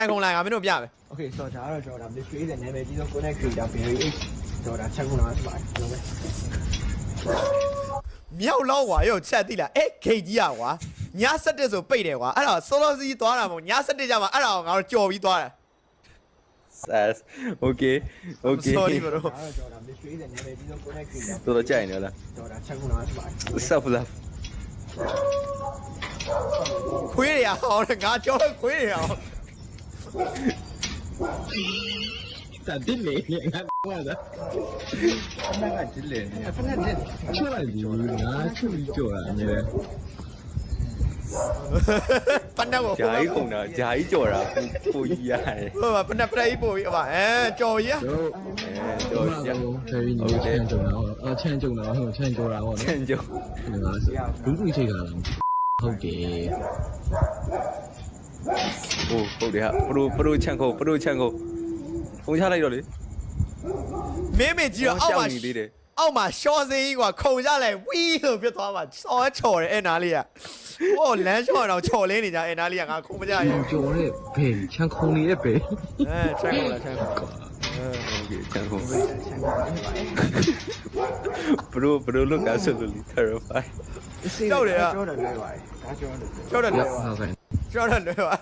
န်ကုန်လာငါမင်းတို့ပြမယ် Okay ဆိုတော့ဒါကတော့ကျွန်တော်ဒါ mystery တဲ့နာမည်ကြီးဆုံး connect creator Berry H ကျွန်တော်ဒါချက်ခုလာစပါတယ်ကျွန်တော်ပဲ မြောက်လောက်ကွာရောချက်သိလားအေးဂိတ်ကြီးอ่ะကွာည7ဆိုပိတ်တယ်ကွာအဲ့ဒါစောစောစီးသွားတာမဟုတ်ည7ကြမှာအဲ့ဒါကိုငါတို့ကြော်ပြီးသွားတာ Sas. Okay. Okay. Sorry bro. ဒါကတော့ကျွန်တော်ဒါ mystery တဲ့နာမည်ကြီးဆုံး connect creator တော်တော်ကြိုက်နေလား ကျွန်တော်ဒါချက်ခုလာစပါတယ် Self love. ခွေးတွေအောင်ငါကြောခွေးတွေအောင် ဒါတစ်လေငါကွာဒါ အမကကြည့်လေ ဖက်နဲ့တက် ချွတ်လိုက်ပြီငါချွတ်ပြီးကြော်တာအမြဲ ပနက်ကို ဂျာကြီးခုန်တာဂျာကြီးကြော်တာကိုကြီးရတယ် ဟိုမှာပနက်ပရိပို့ပြီးအမကြော်ရ တို့ ကြော်ရ ဖယ်ရီနေချန်ကြုံတော့ချန်ကြုံတော့ချန်ကြော်တာဟော ချန်ကြော် ဘူးတူချိန်တာဟုတ်တယ် ဟုတ်တယ်ဟာပရိုချန်ခုဖုန်းချလိုက်တော့လေ မင်းမကြီးတော့အောက်မှာ နေသေးတယ် အောက်မှာရှော့စင်းကြီးကွာခုံကြလိုက်ဝီးလို့ပြတ်သွားမှာစော်ချော်တယ်အဲ့နားလေးကဟိုလမ်းချော်တော့ချော်လင်းနေကြအဲ့နားလေးကငါခုံမကြရဘူး ကြော်တဲ့ဘယ်ချန်ခုံနေတဲ့ဘယ် ချန်ကုန်လားချန်ကုန် โอเคချန်ခုပရိုလုတ်တာဆိုလို့ terrify ကြောက်တယ်က ကျွန်တော်လွယ်ပါတယ်ဒါကျွန်တော်လွယ် ကြောက်တယ် ဟုတ် လွယ်ပါ ကဲ့ ကြောက်တယ်လွယ်ပါ